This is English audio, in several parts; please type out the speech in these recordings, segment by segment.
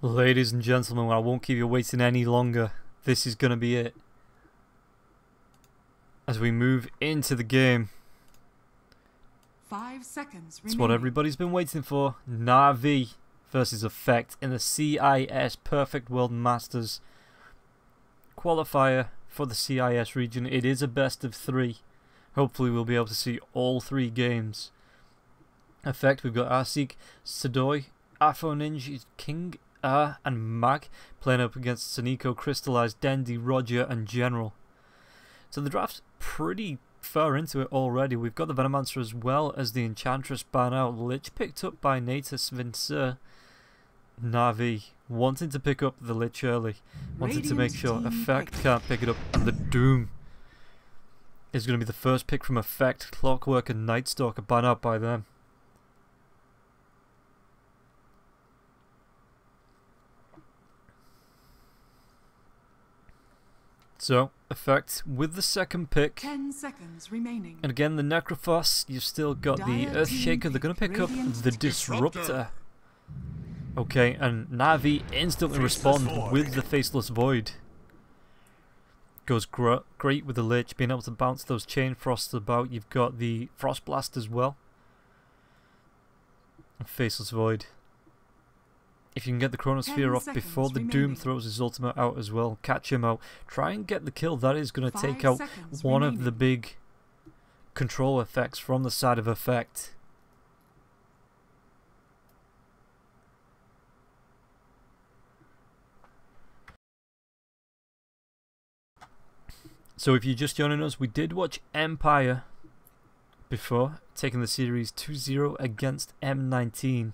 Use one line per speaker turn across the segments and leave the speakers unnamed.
Ladies and gentlemen, I won't keep you waiting any longer. This is going to be it. As we move into the game.
5 seconds remaining.
It's what everybody's been waiting for. NaVi versus Effect in the CIS Perfect World Masters Qualifier for the CIS region. It is a best of 3. Hopefully we'll be able to see all 3 games. Effect, we've got Arsik, Sadoy, Afro Ninja, King, and Mag playing up against Saniko, Crystallized, Dendi, Roger, and General. So the draft's pretty far into it already. We've got the Venomancer as well as the Enchantress ban out. Lich picked up by Natus Vincer. NaVi wanting to pick up the Lich early. Wanting to make sure Effect can't pick it up. And the Doom is going to be the first pick from Effect. Clockwork and Nightstalker ban out by them. So, Effect with the second pick.
10 seconds remaining.
And again, the Necrophos, you've still got the Earthshaker. They're going to pick up the Disruptor. Okay, and NaVi instantly respond with the Faceless Void. Goes great with the Lich, being able to bounce those Chain Frosts about. You've got the Frost Blast as well. And Faceless Void. If you can get the Chronosphere off before the Doom throws his ultimate out as well, catch him out, try and get the kill. That is going to take out one of the big control effects from the side of Effect. So if you're just joining us, we did watch Empire before, taking the series 2-0 against M19.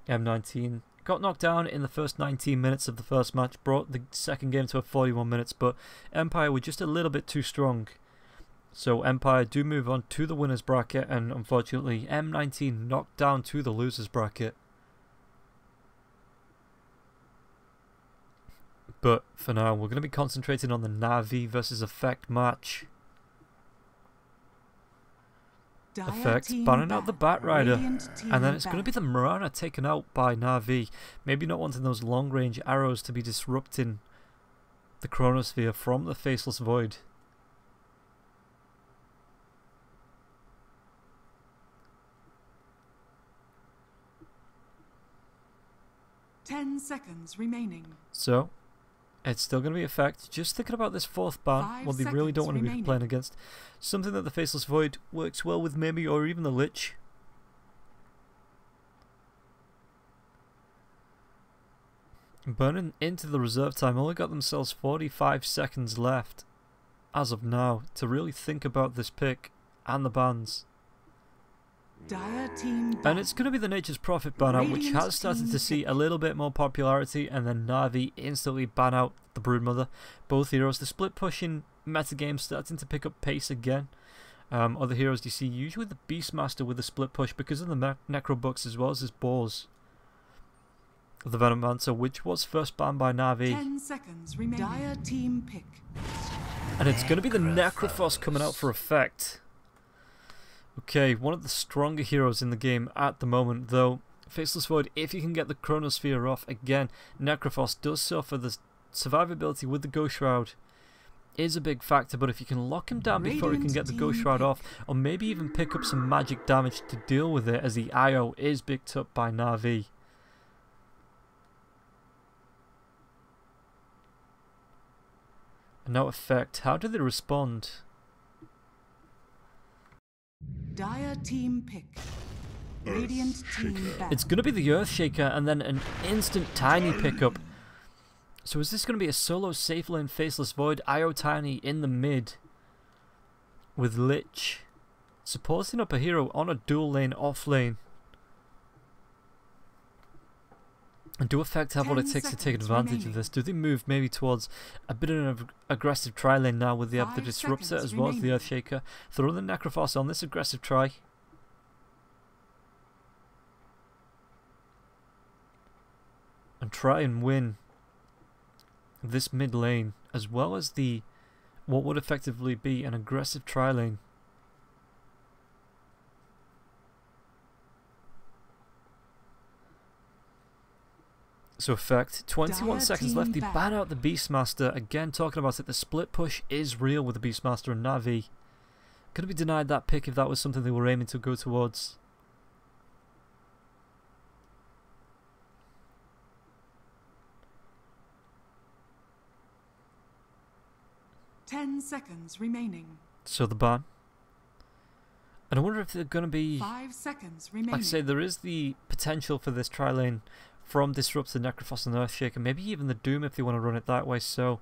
M19 got knocked down in the first 19 minutes of the first match, brought the second game to a 41 minutes, but Empire were just a little bit too strong. So Empire do move on to the winners bracket, and unfortunately M19 knocked down to the losers bracket. But for now, we're going to be concentrating on the NaVi versus Effect match. Effect banning out the Batrider, and then it's going to be the Mirana taken out by NaVi. Maybe not wanting those long range arrows to be disrupting the Chronosphere from the Faceless Void.
Ten seconds remaining.
So it's still going to be Effect. Just thinking about this fourth ban, what they really don't want to be playing against. Something that the Faceless Void works well with maybe, or even the Lich. Burning into the reserve time, only got themselves 45 seconds left as of now to really think about this pick and the bans. And it's going to be the Nature's Prophet ban out, which has started to see a little bit more popularity, and then NaVi instantly ban out the Broodmother. Both heroes, the split pushing metagame starting to pick up pace again. Other heroes you see, usually the Beastmaster with the split push because of the Necrobucks as well as his balls. The Venomancer, which was first banned by NaVi.
10 seconds remaining. Dire team pick.
And it's going to be the Necrophos coming out for Effect. Okay, one of the stronger heroes in the game at the moment, though. Faceless Void, if you can get the Chronosphere off, again, Necrophos does suffer. The survivability with the Ghost Shroud is a big factor, but if you can lock him down before he can get the Ghost Shroud off, or maybe even pick up some magic damage to deal with it, as the IO is picked up by NaVi. And now Effect, how do they respond?
Dire team pick. Radiant team back.
It's going to be the Earthshaker and then an instant Tiny pickup. So is this going to be a solo safe lane Faceless Void? IO Tiny in the mid with Lich supporting up a hero on a dual lane off lane. And do Effect have what it takes to take advantage of this? Do they move maybe towards a bit of an aggressive tri lane now with the Disruptor as well as the Earthshaker? Throw the Necrophos on this aggressive try. And try and win this mid lane as well as the what would effectively be an aggressive tri lane. So effect, 21
Dire
seconds
team
left, they
back.
ban out the Beastmaster. Again, talking about it, the split push is real with the Beastmaster and NaVi. Could have been denied that pick if that was something they were aiming to go towards.
Ten seconds remaining.
So the ban. And I wonder if they're going to be...
5 seconds remaining.
Like I say, there is the potential for this tri-lane from Disrupt to Necrophos and Earthshaker, maybe even the Doom if they want to run it that way. So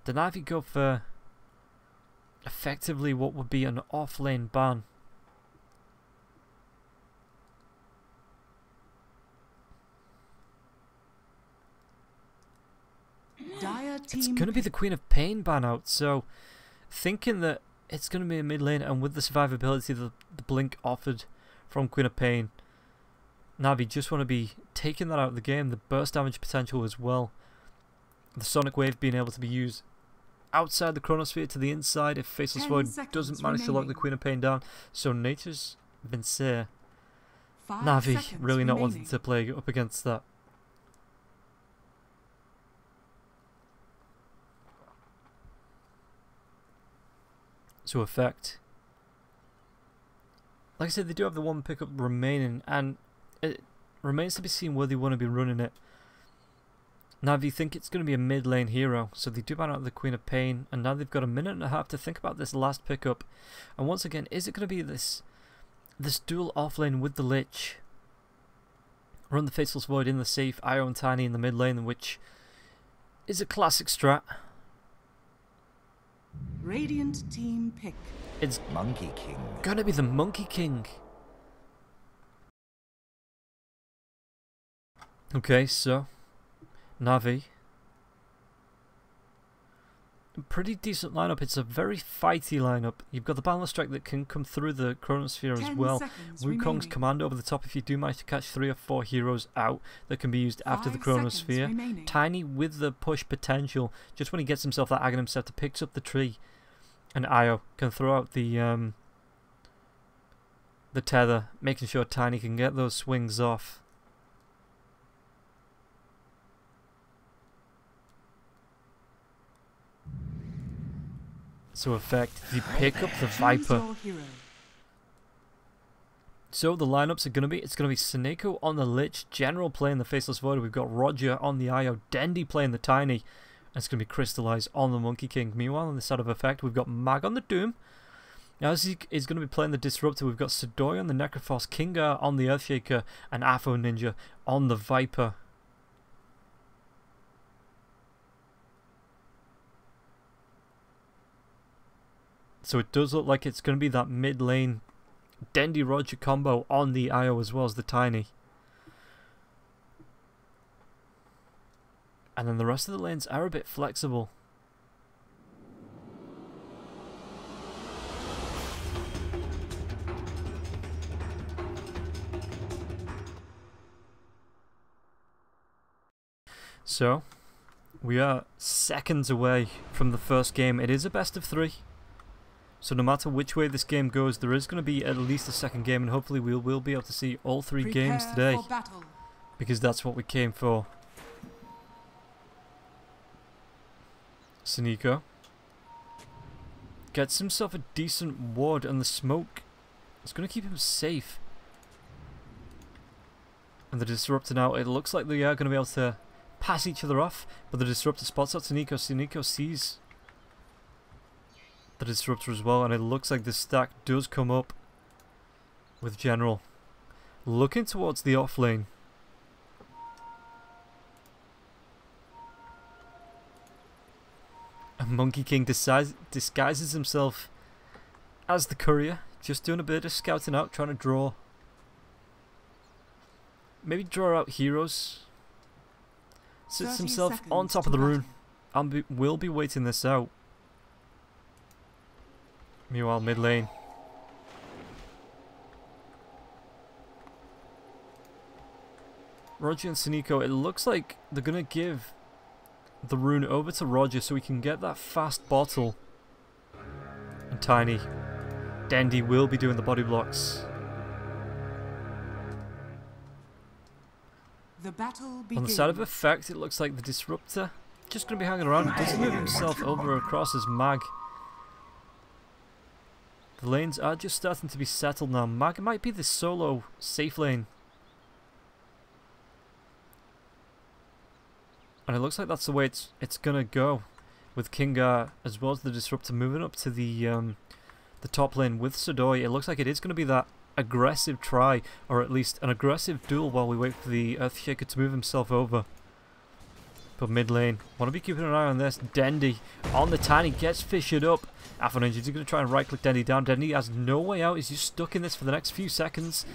the NaVi go for effectively what would be an off-lane ban.
Dire
It's
team
going to be the Queen of Pain ban out, so thinking that it's going to be a mid lane, and with the survivability the blink offered from Queen of Pain, NaVi just want to be taking that out of the game, the burst damage potential as well. The Sonic Wave being able to be used outside the Chronosphere to the inside if Faceless
10
Void
seconds
doesn't manage to lock the
remaining.
Queen of Pain down. So Nature's Vincere,
5
NaVi
seconds
really not
remaining.
wanting to play up against that. So effect. Like I said, they do have the one pickup remaining, and it remains to be seen where they want to be running it. NaVi think it's going to be a mid lane hero, so they do ban out the Queen of Pain, and now they've got a minute and a half to think about this last pickup. And once again, is it going to be this dual off lane with the Lich? Run the Faceless Void in the safe, Io and Tiny in the mid lane, which is a classic strat.
Radiant team pick.
It's
Monkey King.
gonna be the Monkey King. Okay, so NaVi. Pretty decent lineup. It's a very fighty lineup. You've got the Boundless Strike that can come through the Chronosphere as
10
well.
seconds
Wukong's
remaining.
command over the top if you do manage to catch 3 or 4 heroes out that can be used after the
5 seconds
Chronosphere.
remaining.
Tiny with the push potential. Just when he gets himself that Aghanim Scepter, picks up the tree, and Io can throw out the tether, making sure Tiny can get those swings off. So effect, you pick up the
Choose
Viper.
your hero.
So the lineups are going to be, it's going to be Seneko on the Lich, General playing the Faceless Void, we've got Roger on the Io, Dendi playing the Tiny, and it's going to be Crystallize on the Monkey King. Meanwhile, on the side of effect, we've got Mag on the Doom. Now, as he is going to be playing the Disruptor, we've got Sidoi on the Necrophos, Kingar on the Earthshaker, and Afo Ninja on the Viper. So it does look like it's going to be that mid lane Dendi Roger combo on the Io as well as the Tiny. And then the rest of the lanes are a bit flexible. So, we are seconds away from the first game. It is a best of 3. So no matter which way this game goes, there is going to be at least a second game, and hopefully we will be able to see all 3 games
Prepare
today,
for battle.
because that's what we came for. Seneko gets himself a decent ward, and the smoke is going to keep him safe. And the Disruptor now, it looks like they are going to be able to pass each other off, but the Disruptor spots out Seneko. Seneko sees the Disruptor as well, and it looks like the stack does come up with General looking towards the off lane. And Monkey King disguises himself as the courier, just doing a bit of scouting out, trying to draw, maybe draw out heroes. Sits
30
himself on
seconds
top
to
of the
battle.
rune and will be waiting this out. Meanwhile, mid lane. Roger and Seneko, it looks like they're going to give the rune over to Roger so he can get that fast bottle. And Tiny. Dendi will be doing the body blocks.
The battle
On
begins.
the side of effect, it looks like the Disruptor just going to be hanging around. He does move himself over across as Mag. The lanes are just starting to be settled now. Mag might be the solo safe lane. And it looks like that's the way it's going to go. With Kingar as well as the Disruptor moving up to the top lane with Sudoi. It looks like it is going to be that aggressive try, or at least an aggressive duel while we wait for the Earthshaker to move himself over. But mid lane, want to be keeping an eye on this. Dendi on the tiny, gets fissured up. Afro Ninja is going to try and right click Dendi down. Dendi has no way out, he's just stuck in this for the next few seconds.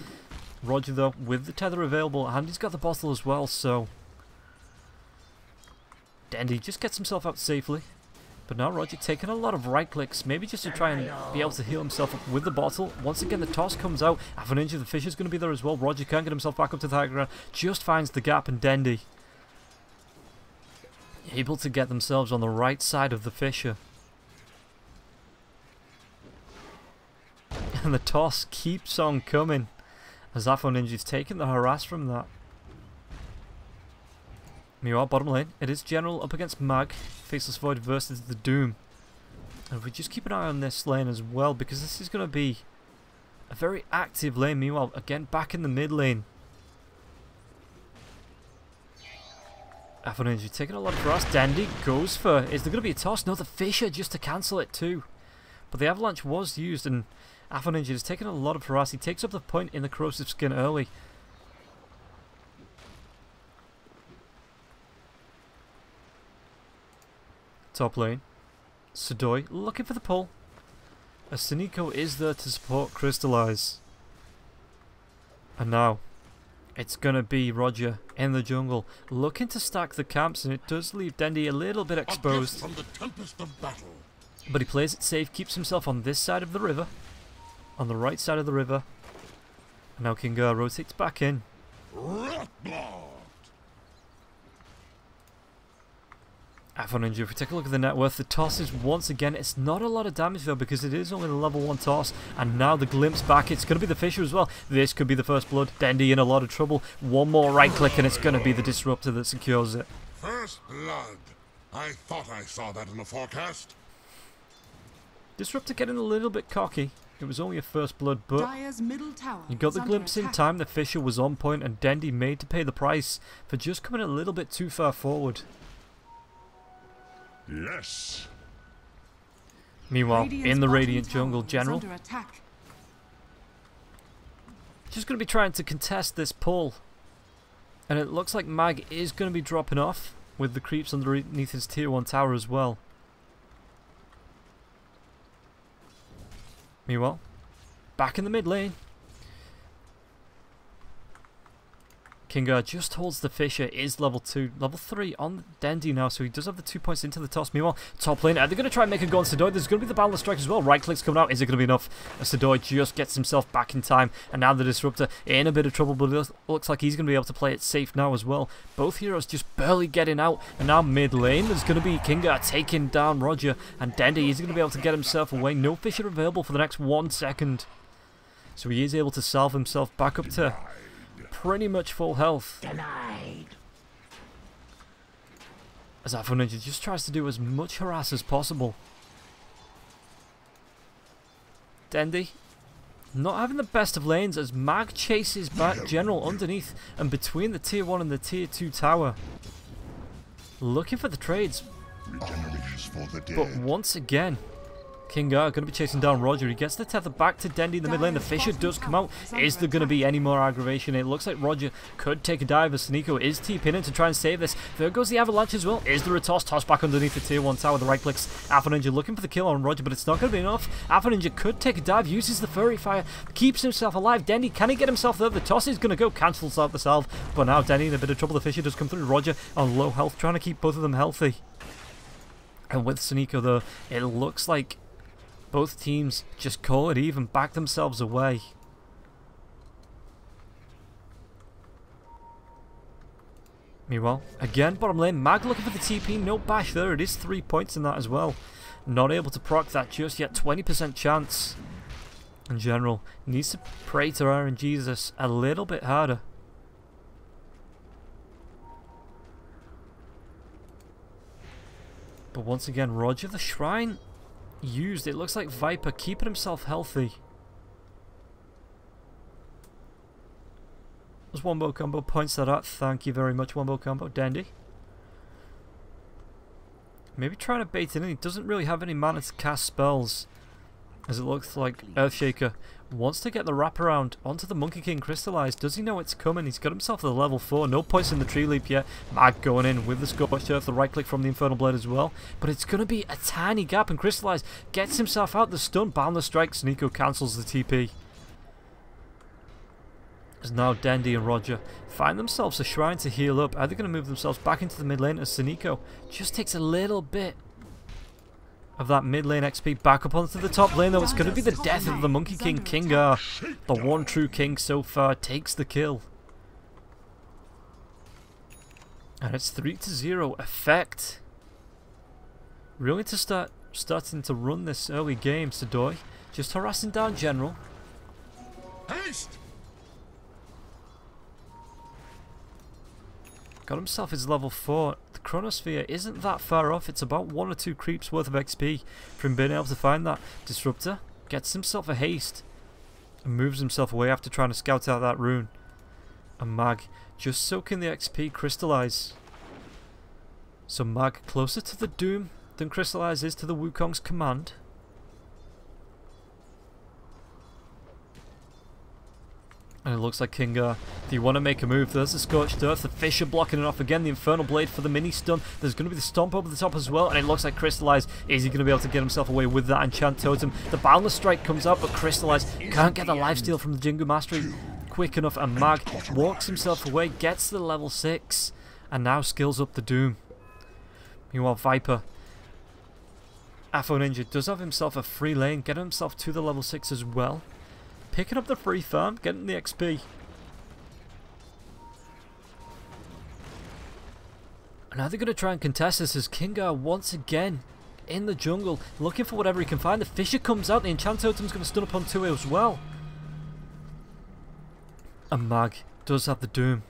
Roger though, with the tether available, and he's got the bottle as well, so Dendi just gets himself out safely. But now Roger taking a lot of right clicks, maybe just to try and be able to heal himself up with the bottle. Once again the toss comes out, Afro Ninja, the fish is going to be there as well. Roger can't get himself back up to the high ground, just finds the gap, and Dendi able to get themselves on the right side of the fissure. And the toss keeps on coming as Afro Ninja's taking the harass from that. Meanwhile, bottom lane, it is General up against Mag, Faceless Void versus the Doom. And if we just keep an eye on this lane as well, because this is going to be a very active lane. Meanwhile, again, back in the mid lane. Afro Ninja taking a lot of harass. Dendi goes for, is there going to be a toss? No, the Fissure just to cancel it too. But the Avalanche was used, and Afro Ninja is taking a lot of harass. He takes up the point in the Corrosive Skin early. Top lane, Sudoi looking for the pull. As Suniko is there to support Crystallize. And now, it's going to be Roger in the jungle, looking to stack the camps, and it does leave Dendi a little bit exposed.
From the tempest of battle.
But he plays it safe, keeps himself on this side of the river, on the right side of the river. And now Kingar rotates back in.
Red blood.
Afro Ninja, if we take a look at the net worth, the toss is once again, it's not a lot of damage though because it is only the level 1 toss, and now the glimpse back, it's going to be the Fissure as well. This could be the first blood. Dendi in a lot of trouble. One more right click and it's going to be the Disruptor that secures it.
First blood. I thought I saw that in the forecast.
Disruptor getting a little bit cocky. It was only a first blood, but
Dire's middle tower
you got
is
the
under
glimpse in
attack.
time. The Fissure was on point and Dendi made to pay the price for just coming a little bit too far forward.
Yes.
Meanwhile,
Radiant's
in the
bottom
Radiant
tower
jungle,
is
General
under attack.
just going to be trying to contest this pull. And it looks like Mag is going to be dropping off with the creeps underneath his tier 1 tower as well. Meanwhile, back in the mid lane, Kingar just holds the Fissure, is level 2, level 3 on Dendi now, so he does have the 2 points into the toss. Meanwhile, top lane, are they going to try and make a go on Sudoi? There's going to be the Balance Strike as well. Right clicks coming out, is it going to be enough? Sudoi just gets himself back in time, and now the Disruptor in a bit of trouble, but it looks like he's going to be able to play it safe now as well. Both heroes just barely getting out, and now mid lane, there's going to be Kingar taking down Roger, and Dendi is going to be able to get himself away. No Fissure available for the next 1 second. So he is able to salve himself back up to pretty much full health.
Denied.
As Afro Ninja just tries to do as much harass as possible. Dendi not having the best of lanes as Mag chases back General underneath and between the tier 1 and the tier 2 tower. Looking for the trades.
Regenerations for the dead.
But once again, Kingar going to be chasing down Roger. He gets the tether back to Dendi in the mid lane. The Fissure does come out. Is there going to be any more aggravation? It looks like Roger could take a dive as Suniko is TPing in to try and save this. There goes the Avalanche as well. Is there a toss? Toss back underneath the tier 1 tower. The right clicks. Afro Ninja looking for the kill on Roger, but it's not going to be enough. Afro Ninja could take a dive, uses the Furry Fire, keeps himself alive. Dendi, can he get himself there? The toss is going to go, cancels out the salve. But now Dendi in a bit of trouble. The Fissure does come through. Roger on low health, trying to keep both of them healthy. And with Suniko though, it looks like both teams just call it even, back themselves away. Meanwhile, again, bottom lane, Mag looking for the TP, no bash there, it is 3 points in that as well. Not able to proc that just yet, 20% chance. In general, needs to pray to RNGesus a little bit harder. But once again, Roger the Shrine used. It looks like Viper keeping himself healthy. There's Wombo Combo, points that out. Thank you very much, Wombo Combo. Dandy. Maybe trying to bait it in. He doesn't really have any mana to cast spells. As it looks like Earthshaker wants to get the wraparound onto the Monkey King Crystallized. Does he know it's coming? He's got himself to the level 4. No points in the Tree Leap yet. Mag going in with the Scorched Earth, the right click from the Infernal Blade as well. But it's going to be a tiny gap, and Crystallized gets himself out the stun. Boundless Strike. Sneeko cancels the TP. As now Dandy and Roger find themselves a shrine to heal up. Are they going to move themselves back into the mid lane as Sneeko just takes a little bit of that mid lane XP back up onto the top lane, though? It's going to be the death of the Monkey King. Kingar, the one true king so far, takes the kill. And it's 3-0 effect. Really to starting to run this early game, Sadoy. Just harassing down General.
Haste!
Got himself his level 4. The Chronosphere isn't that far off. It's about 1 or 2 creeps worth of XP from being able to find that. Disruptor gets himself a haste and moves himself away after trying to scout out that rune. And Mag just soaking the XP. Crystallize. So Mag closer to the Doom than Crystallize is to the Wukong's command. And it looks like Kingar, do you want to make a move? There's the Scorched Earth, the Fisher blocking it off again, the Infernal Blade for the mini stun. There's going to be the Stomp over the top as well, and it looks like Crystallize. Is he going to be able to get himself away with that Enchant Totem? The Boundless Strike comes out, but Crystallize can't get the lifesteal from the Jingu Mastery quick enough, and Mag walks himself away, gets to the level 6, and now skills up the Doom. Meanwhile, Viper, Afro Ninja does have himself a free lane, getting himself to the level 6 as well. Picking up the free farm, getting the XP. And now they're going to try and contest this as Kingar once again in the jungle, looking for whatever he can find. The Fisher comes out, the Enchant Totem's going to stun up on 2 as well. And Mag does have the Doom.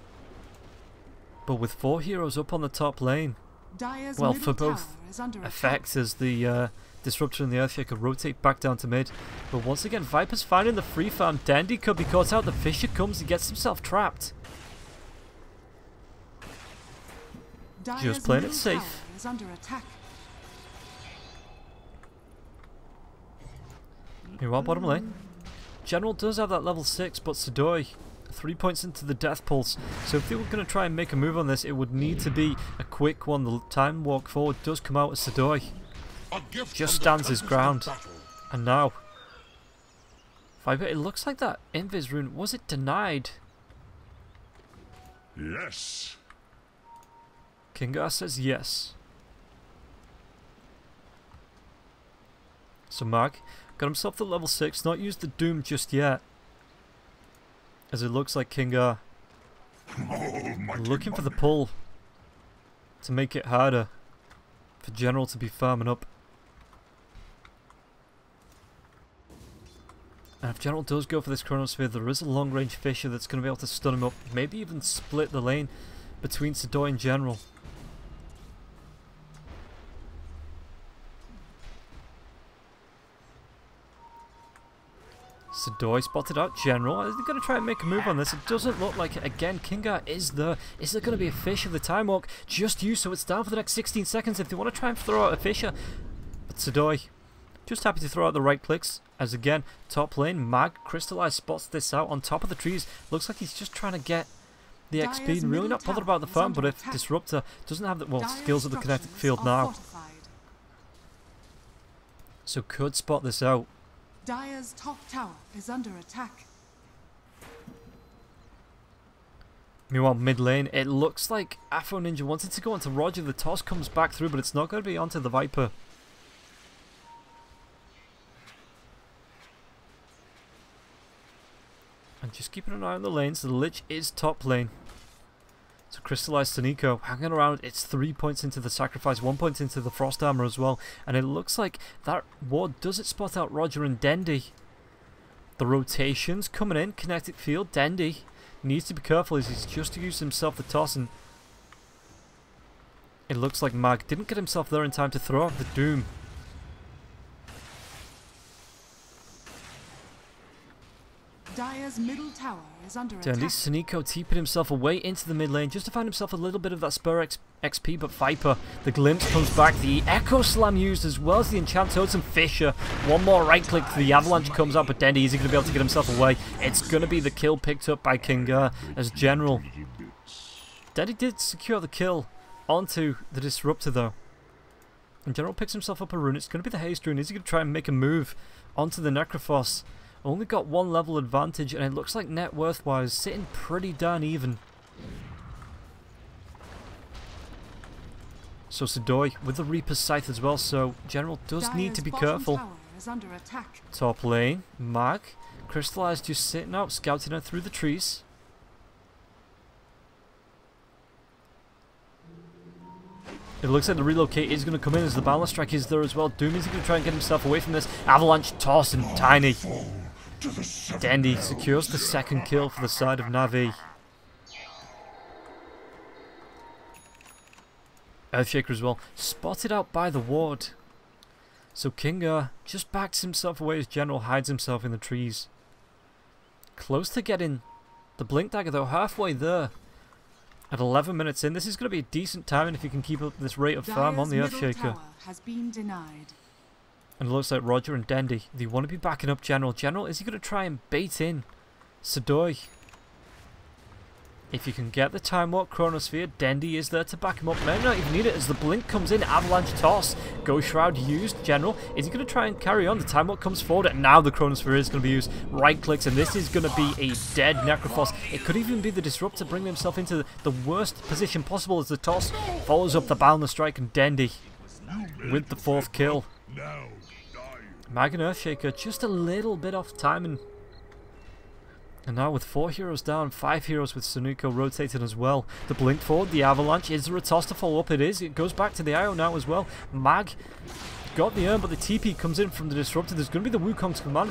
But with 4 heroes up on the top lane,
Dire's
well,
middle
for both
tower is under
effects as the Disruptor and the Earthshaker rotate back down to mid. But once again, Viper's finding the free farm. Dandy could be caught out. The Fisher comes, he gets himself trapped.
Dire's
Just playing it
middle
safe.
tower is under attack.
Meanwhile, bottom lane, General does have that level 6, but Sadoy 3 points into the Death Pulse. So if they were going to try and make a move on this, it would need to be a quick one. The time walk forward does come out as Sadoy just stands his ground. And now Viper, it looks like that Invis rune, was it denied?
Yes.
Kingar says yes. So Mag got himself to level 6, not used the Doom just yet. As it looks like Kingar looking for the pull to make it harder for General to be farming up. And if General does go for this Chronosphere, there is a long range Fisher that's going to be able to stun him up, maybe even split the lane between Sadoy and General. Sadoy spotted out General. Are they going to try and make a move on this? It doesn't look like it. Again, Kingar is there. Is there going to be a Fisher? The time walk just used, so it's down for the next 16 seconds if they want to try and throw out a Fisher. But Sadoy just happy to throw out the right clicks. As again, top lane, Mag, Crystallize spots this out on top of the trees. Looks like he's just trying to get the XP and really not bothered about the farm. But if Disruptor doesn't have the skills of the kinetic field now, so could spot this out.
Dire's top tower is under attack.
Meanwhile, mid lane, it looks like Afro Ninja wanted to go onto Roger. The toss comes back through, but it's not going to be onto the Viper. And just keeping an eye on the lanes. The Lich is top lane. So Crystallized Sneeko hanging around. It's 3 points into the sacrifice, 1 point into the Frost Armor as well. And it looks like that ward does it spot out Roger and Dendy. The rotations coming in. Kinetic field. Dendy needs to be careful as he's just used himself the toss. And It looks like Mag didn't get himself there in time to throw out the Doom.
Dire's middle tower is under
Dandy
attack.
Suniko teeping himself away into the mid lane just to find himself a little bit of that spur XP, but Viper, the glimpse comes back. The Echo Slam used as well as the Enchant Totem. Fisher, one more right click, the Avalanche comes out, but Dandy is he going to be able to get himself away? It's going to be the kill picked up by Kinga as General. Dandy did secure the kill onto the Disruptor though. And General picks himself up a rune. It's going to be the Haste rune. Is he going to try and make a move onto the Necrophos? Only got one level advantage, and it looks like net worth wise sitting pretty darn even. So Sidoi with the Reaper's Scythe as well, so General does need to be careful.
Tower is under attack.
Top lane, Mag, Crystallized just sitting out, scouting out through the trees. It looks like the relocate is going to come in as the Balance Strike is there as well. Doom is going to try and get himself away from this. Avalanche toss and Tiny. Dandy secures the second kill for the side of NaVi. Earthshaker as well, spotted out by the ward. So Kinga just backs himself away as General hides himself in the trees. Close to getting the Blink Dagger though, halfway there. At 11 minutes in, this is going to be a decent timing if you can keep up this rate of farm on the Earthshaker.
Has been denied.
And it looks like Roger and Dandy, they want to be backing up General. General, is he going to try and bait in Sidoi? If you can get the Time Walk Chronosphere, Dandy is there to back him up. May not even need it as the Blink comes in. Avalanche toss. Ghost Shroud used. General, is he going to try and carry on? The Time Walk comes forward, and now the Chronosphere is going to be used. Right clicks, and this is going to be a dead Necrophos. It could even be the Disruptor bringing himself into the worst position possible as the toss follows up the Boundless Strike, and Dandy with the fourth kill. Mag and Earthshaker just a little bit off timing. And now with 4 heroes down, 5 heroes with Suniko rotating as well. The Blink forward, the Avalanche, is there a toss to follow up? It is. It goes back to the IO now as well. Mag got the urn, but the TP comes in from the Disruptor. There's going to be the Wukong's command.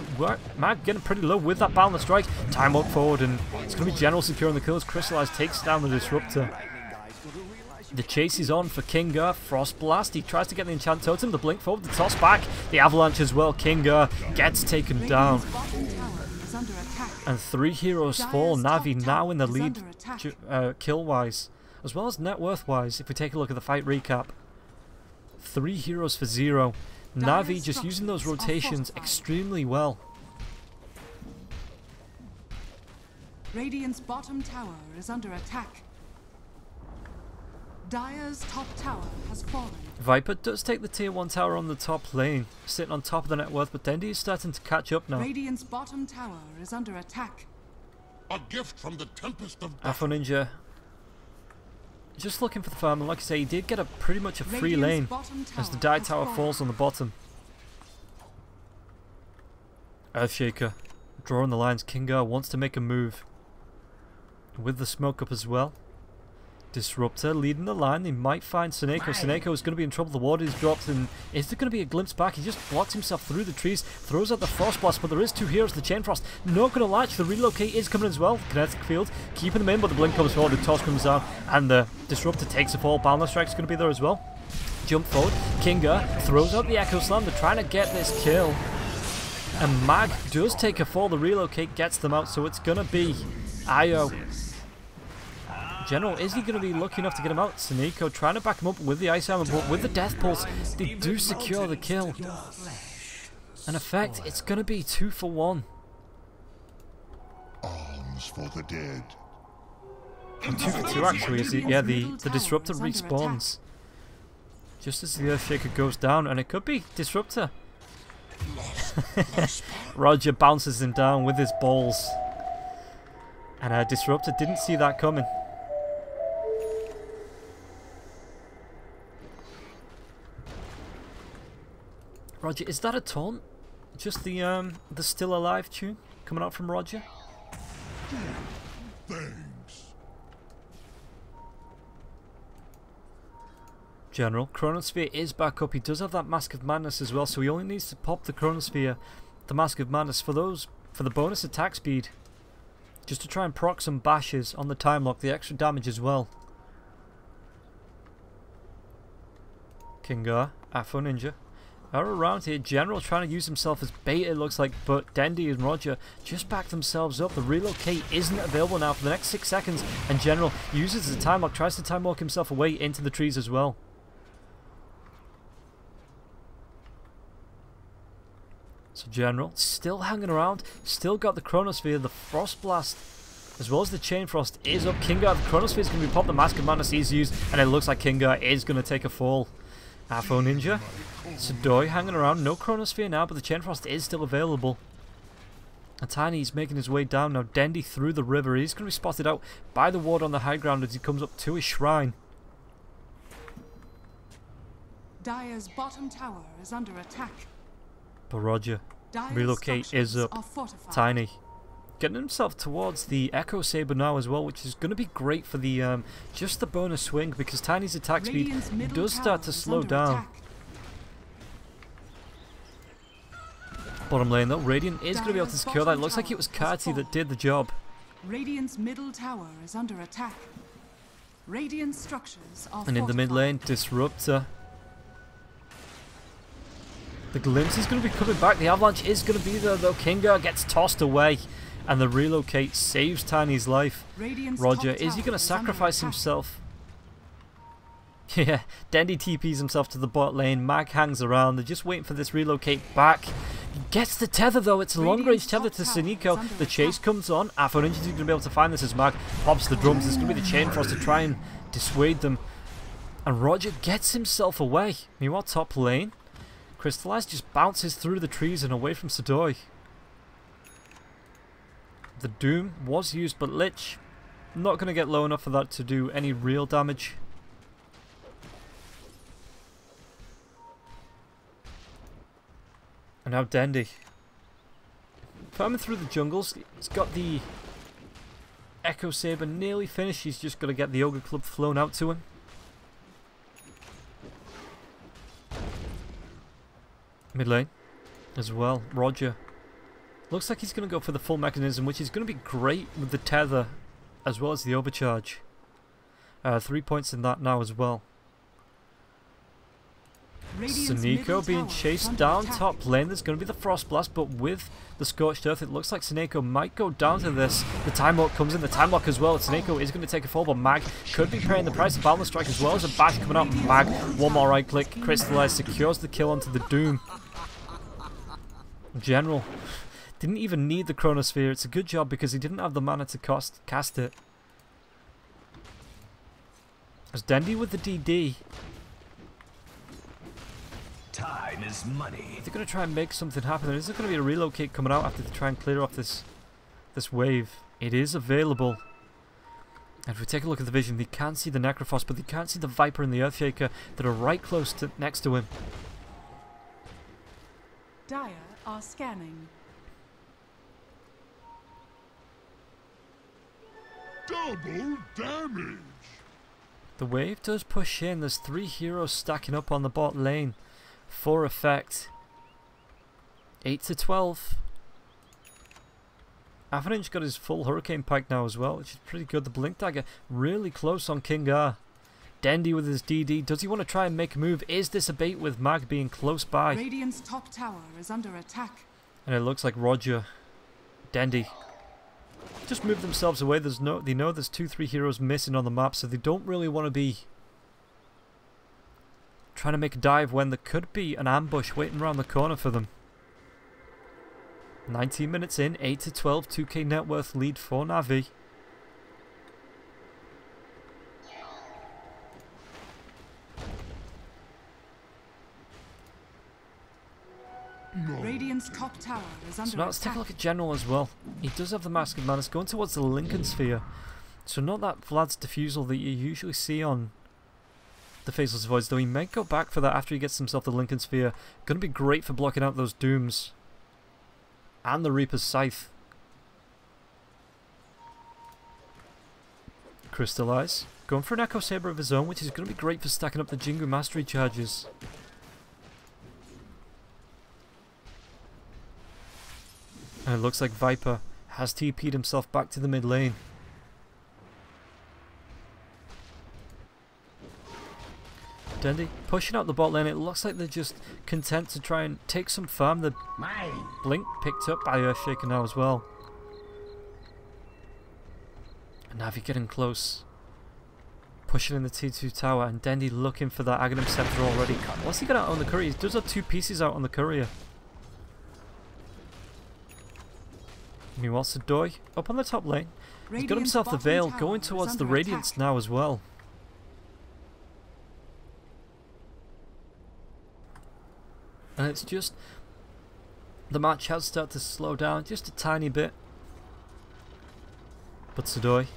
Mag getting pretty low with that Boundless Strike. Time walk forward, and it's going to be General securing the kills. Crystallized takes down the Disruptor. The chase is on for Kinga. Frost Blast. He tries to get the Enchant Totem. The Blink forward. The toss back. The Avalanche as well. Kinga gets taken down. And 3 heroes fall. NaVi now in the lead kill-wise. As well as net worth-wise, if we take a look at the fight recap. 3 heroes for 0. NaVi just using those rotations extremely well.
Radiant's bottom tower is under attack. Dire's top tower has fallen.
Viper does take the tier 1 tower on the top lane, sitting on top of the net worth, but Dandy is starting to catch up now.
Radiant's bottom tower is under attack.
A gift from the Tempest of
Afro Ninja just looking for the farm, and like I say, he did get a pretty much a free lane as the Die Tower falls on the bottom. Earthshaker drawing the lines. Kinga wants to make a move with the smoke up as well. Disruptor leading the line. They might find Suneko. Suneko is going to be in trouble. The ward is dropped, and is there going to be a glimpse back? He just blocks himself through the trees, throws out the Frost Blast, but there is 2 heroes. The Chain Frost not going to latch. The relocate is coming as well. Kinetic Field keeping them in, but the Blink comes forward. The toss comes down, and the Disruptor takes a fall. Boundless Strike's going to be there as well. Jump forward. Kinga throws out the Echo Slam. They're trying to get this kill, and Mag does take a fall. The relocate gets them out, so it's going to be Io. General, is he going to be lucky enough to get him out? Suniko trying to back him up with the Ice Armor, but with the Death Pulse, they do secure the kill. In effect, it's going to be 2 for 1.
Arms for the dead.
And 2 for 2 actually, is the Disruptor respawns. Just as the Earthshaker goes down, and it could be Disruptor. Roger bounces him down with his balls. And Disruptor didn't see that coming. Roger, is that a taunt? Just the Still Alive tune coming out from Roger?
Thanks.
General, Chronosphere is back up. He does have that Mask of Madness as well, so he only needs to pop the Chronosphere, the Mask of Madness, for the bonus attack speed. Just to try and proc some bashes on the time lock, the extra damage as well. Kingar, Afro Ninja are around here. General trying to use himself as bait, it looks like, but Dendy and Roger just back themselves up. The relocate isn't available now for the next 6 seconds, and General uses the time lock, tries to time walk himself away into the trees as well. So General still hanging around, still got the Chronosphere, the Frost Blast, as well as the Chain Frost is up. Kingar, the Chronosphere is going to be popped, the Mask of Madness is used, and it looks like Kingar is going to take a fall. Afro Ninja, Sadoi hanging around, no Chronosphere now, but the Chain Frost is still available. And Tiny's making his way down now, Dendy through the river. He's going to be spotted out by the ward on the high ground as he comes up to his shrine.
Dire's bottom tower is under attack.
But Roger, relocate is up. Tiny getting himself towards the Echo Saber now as well, which is going to be great for the just the bonus swing, because Tiny's attack speed does start to slow down. Bottom lane though, Radiant is going to be able to secure that. It looks like it was Kati that did the job.
Radiant's middle tower is under attack. Radiant structures are
And in the mid lane, Disruptor. The Glimpse is going to be coming back. The Avalanche is going to be there though. Kingar gets tossed away. And the relocate saves Tiny's life. Roger, is he going to sacrifice himself? Yeah, Dendy TPs himself to the bot lane. Mag hangs around. They're just waiting for this relocate back. He gets the tether though. It's a long range tether to Suniko. The chase comes on. Afro Ninja's going to be able to find this as Mag pops the drums. It's going to be the Chain Frost to try and dissuade them. And Roger gets himself away. Meanwhile, top lane, Crystallize just bounces through the trees and away from Sadoi. The Doom was used, but Lich not going to get low enough for that to do any real damage. And now Dendy, farming through the jungles. He's got the Echo Saber nearly finished. He's just got to get the Ogre Club flown out to him. Mid lane as well, Roger. Looks like he's going to go for the full mechanism, which is going to be great with the tether as well as the overcharge. 3 points in that now as well. Suniko being chased down top lane. There's going to be the Frost Blast, but with the Scorched Earth, it looks like Suniko might go down to this. The Time Lock comes in, the Time Lock as well. Suniko is going to take a fall, but Mag could be paying the price. The Boundless Strike as well as a bash coming out. Mag, one more right click, Crystallize, secures the kill onto the Doom. General didn't even need the Chronosphere. It's a good job because he didn't have the mana to cast it. As Dendy with the DD.
Time is money.
They're going to try and make something happen. There isn't going to be a relocate coming out after they try and clear off this wave. It is available. And if we take a look at the vision, they can see the Necrophos, but they can't see the Viper and the Earthshaker that are right close to next to him.
Dire are scanning.
Double damage!
The wave does push in. There's 3 heroes stacking up on the bot lane for effect. 8 to 12. Avalanche got his full Hurricane Pike now as well, which is pretty good. The Blink Dagger really close on Kingar. Dendy with his DD. Does he want to try and make a move? Is this a bait with Mag being close by?
Radiant's top tower is under attack.
And it looks like Roger, Dendy just moved themselves away. They know there's 2-3 heroes missing on the map, so they don't really want to be trying to make a dive when there could be an ambush waiting around the corner for them. 19 minutes in, 8 to 12, 2k net worth lead for NaVi.
Radiant's top tower is under
So now let's take
attack.
a look at General as well. He does have the Mask of Madness going towards the Lincoln Sphere. So not that Vlad's Diffusal that you usually see on the Faceless Voids, though he may go back for that after he gets himself the Lincoln Sphere. Going to be great for blocking out those Dooms. And the Reaper's Scythe. Crystallize. Going for an Echo Saber of his own, which is going to be great for stacking up the Jingu Mastery charges. And it looks like Viper has TP'd himself back to the mid lane. Dendy pushing out the bot lane. It looks like they're just content to try and take some farm. The blink picked up by Earthshaker now as well. And NaVi getting close. Pushing in the T2 tower, and Dendy looking for that Aghanim Scepter already. What's he got out on the courier? He does have 2 pieces out on the courier. Meanwhile, Sadoy up on the top lane. He's got himself the Veil, going towards the Radiance now as well. And it's just, the match has started to slow down just a tiny bit. But Sadoy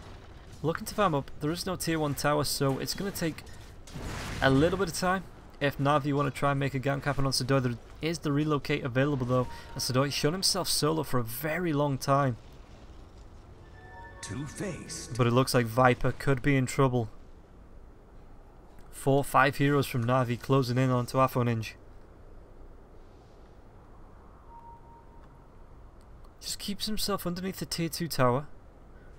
looking to farm up. There is no tier 1 tower, so it's going to take a little bit of time. If NaVi want to try and make a gank happen on Sadoy, there is the relocate available though. And Sadoy's shown himself solo for a very long time.
Two-faced.
But it looks like Viper could be in trouble. 4-5 heroes from NaVi closing in onto Afoninj. Just keeps himself underneath the tier 2 tower,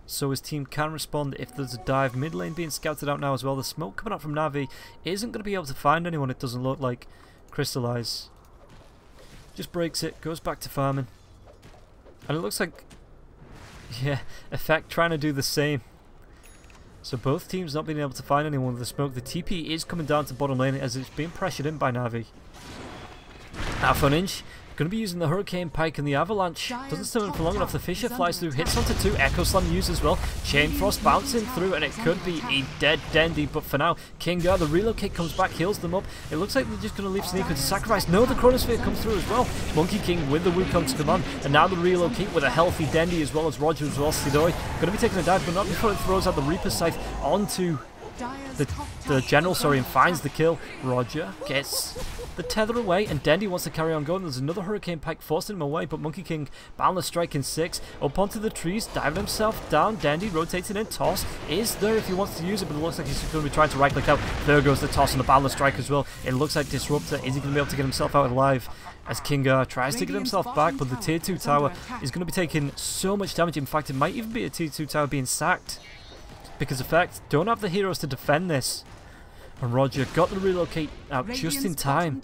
so his team can respond if there's a dive. Mid lane being scouted out now as well. The smoke coming out from NaVi isn't going to be able to find anyone, it doesn't look like. Crystallize just breaks it, goes back to farming. And it looks like, yeah, Effect trying to do the same. So both teams not being able to find anyone with the smoke. The TP is coming down to bottom lane as it's being pressured in by NaVi. Afoninj going to be using the Hurricane Pike, and the Avalanche doesn't stay in for long enough. The Fisher flies through, hits onto 2, Echo Slam used as well. Chain Frost bouncing through, and it could be a dead Dendy, but for now, Kinga, the relocate comes back, heals them up. It looks like they're just going to leave Sneaker to sacrifice. No, the Chronosphere comes through as well. Monkey King with the Wukong to command, and now the relocate with a healthy Dendy as well as Roger as well. Sidoy going to be taking a dive, but not before it throws out the Reaper Scythe onto the General, and finds the kill. Roger gets the tether away, and Dendy wants to carry on going. There's another Hurricane Pike forcing him away, but Monkey King, Boundless Strike in 6, up onto the trees, diving himself down. Dendy rotating in, toss is there if he wants to use it, but it looks like he's going to be trying to right click out. There goes the toss and the Boundless Strike as well. It looks like Disruptor, is he going to be able to get himself out alive? As Kinga tries to get himself back, but the tier 2 tower is going to be taking so much damage. In fact, it might even be a tier 2 tower being sacked, because Effect don't have the heroes to defend this. And Roger got the relocate out just in time.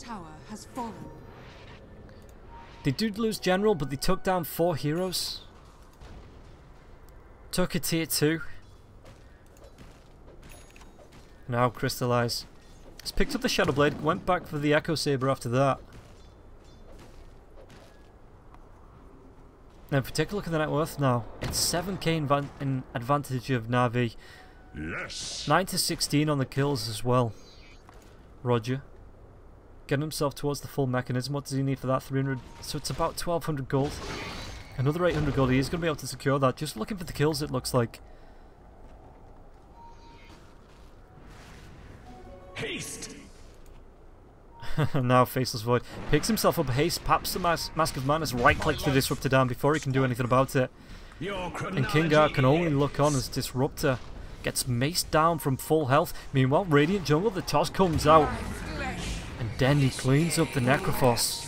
They did lose General, but they took down 4 heroes. Took a tier 2. Now Crystallize. He's picked up the Shadow Blade, went back for the Echo Saber after that. Now if we take a look at the net worth now, it's 7k in advantage of NaVi.
Yes.
9 to 16 on the kills as well. Roger getting himself towards the full mechanism. What does he need for that? 300. So it's about 1200 gold. Another 800 gold. He is going to be able to secure that. Just looking for the kills, it looks like.
Haste.
Now Faceless Void picks himself up. Haste, paps the Mask of Madness, right clicks the Disruptor down before he can do anything about it. And Kingar can only look on as Disruptor gets maced down from full health. Meanwhile, Radiant Jungle, the toss comes out, and Dendy cleans up the Necrophos.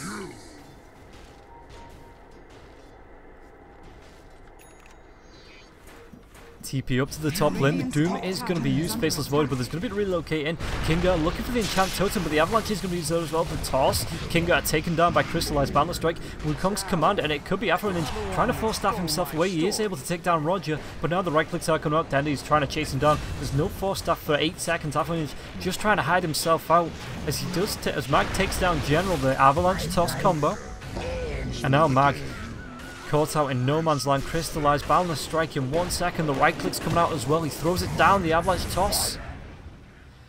TP up to the top lane. The Doom is going to be used, Faceless Void, but there's going to be relocating. Kinga looking for the Enchant Totem, but the Avalanche is going to be used there as well. The toss. Kinga taken down by Crystallized Boundless Strike. Wukong's command, and it could be Afoninj trying to force staff himself away. He is able to take down Roger, but now the right clicks are coming out. Dandy's trying to chase him down. There's no force staff for 8 seconds. Afoninj just trying to hide himself out as he does. As Mag takes down General, the Avalanche toss combo, and now Mag caught out in no man's land. Crystallized Boundless Strike in 1 second. The right click's coming out as well. He throws it down. The Avalanche toss.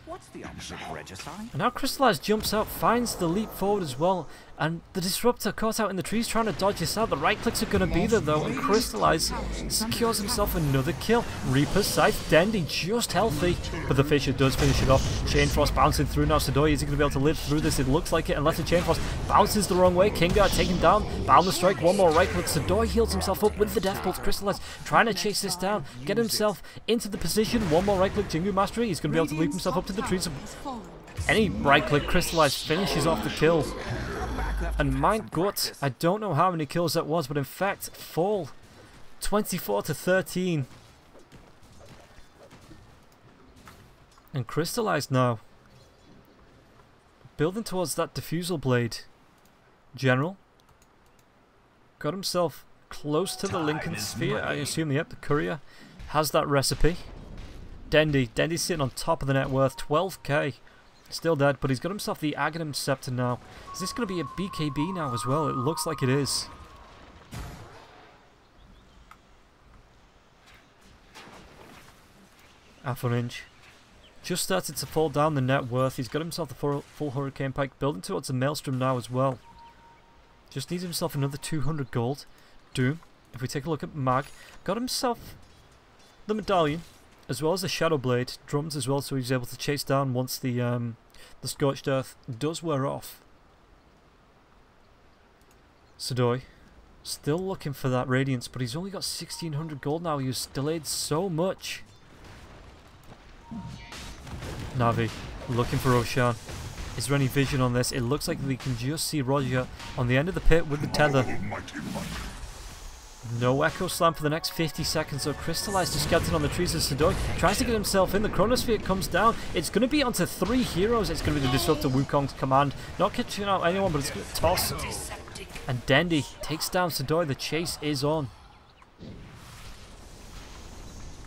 What's the opposite of Regicide?
And now Crystallized jumps out, finds the leap forward as well. And the Disruptor caught out in the trees trying to dodge this out. The right clicks are going to be there though. And Crystallized secures himself another kill. Reaper Scythe, Dendy just healthy. But the Fisher does finish it off. Chain Frost bouncing through now. Sadoy, is he going to be able to live through this? It looks like it, unless the Chain Frost bounces the wrong way. Kinga taken down. Boundless Strike, one more right click. Sadoy heals himself up with the Death Bolt. Crystallized trying to chase this down. Get himself into the position. One more right click. Jingu Mastery. He's going to be able to leap himself up to the trees. Any right click, Crystallized finishes off the kill. And my gut, I don't know how many kills that was, but in fact, fall 24 to 13. And Crystallized now building towards that diffusal blade. General got himself close to the Lincoln Sphere. I assume, yep, the courier has that recipe. Dendy's sitting on top of the net worth, 12k. Still dead, but he's got himself the Aghanim Scepter now. Is this going to be a BKB now as well? It looks like it is. Ninja just started to fall down the net worth. He's got himself the full Hurricane Pike, building towards the Maelstrom now as well. Just needs himself another 200 gold. Doom, if we take a look at Mag, got himself the Medallion, as well as the Shadow Blade, drums as well, so he's able to chase down once the Scorched Earth does wear off. Sadoy, still looking for that Radiance, but he's only got 1600 gold now. He's delayed so much. NaVi, looking for Roshan. Is there any vision on this? It looks like we can just see Roger on the end of the pit with the tether. No Echo Slam for the next 50 seconds, so Crystallized just scouting on the trees as Sadoy tries to get himself in. The Chronosphere comes down. It's going to be onto 3 heroes. It's going to be the Disruptor Wukong's command. Not catching out anyone, but it's going to toss. And Dendy takes down Sadoy. The chase is on.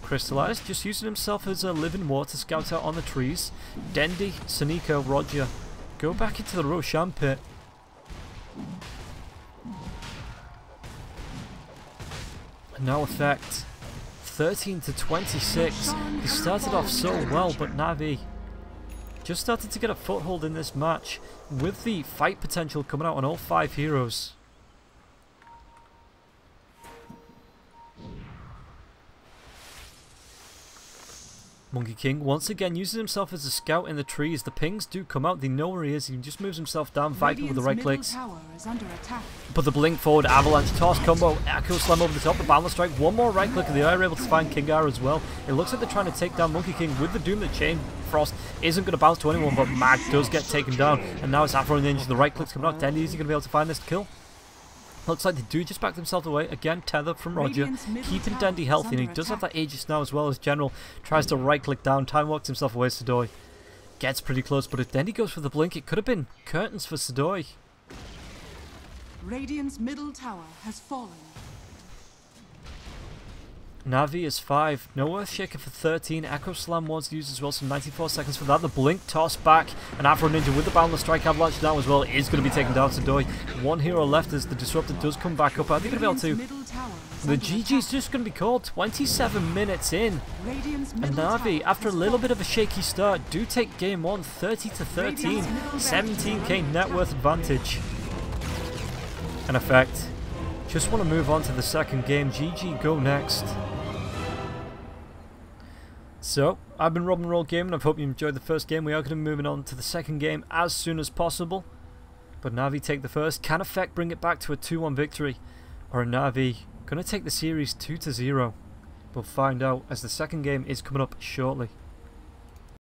Crystallized just using himself as a living water scout out on the trees. Dendy, Saniko, Roger go back into the Roshan pit. And now Effect 13 to 26. He started off so well, but NaVi just started to get a foothold in this match with the fight potential coming out on all 5 heroes. Monkey King once again uses himself as a scout in the trees. The pings do come out. They know where he is. He just moves himself down, Viper with the right clicks. But the blink forward, avalanche, toss combo, Echo Slam over the top, the Boundless Strike. One more right click and they are able to find Kingar as well. It looks like they're trying to take down Monkey King with the Doom. The Chain Frost isn't going to bounce to anyone, but Mag does get taken down. And now it's Afro Ninja. The right click's coming out. Dendy, is he going to be able to find this kill? Looks like they do just back themselves away. Again, tether from Roger, keeping Dendy healthy, and he does have that Aegis now as well as General. Tries to right click down, time walks himself away. Sadoy gets pretty close, but if Dendy goes for the blink, it could have been curtains for Sadoy.
Radiant's middle tower has fallen.
NaVi is 5. No Earthshaker for 13. Echo Slam was used as well, so 94 seconds for that. The blink toss back. And Afro Ninja with the Boundless Strike avalanche down as well is going to be taken down. Sadoy. 1 hero left as the Disruptor does come back up. I think going to be able to. The GG's just going to be called 27 minutes in. And NaVi, after a little bit of a shaky start, do take game 1 30 to 13. 17k net worth advantage. And Effect. Just want to move on to the second game. GG, go next. So, I've been Robin Roll Gaming. I hope you enjoyed the first game. We are going to be moving on to the second game as soon as possible. But NaVi take the first. Can Effect bring it back to a 2-1 victory? Or NaVi going to take the series 2-0? We'll find out as the second game is coming up shortly.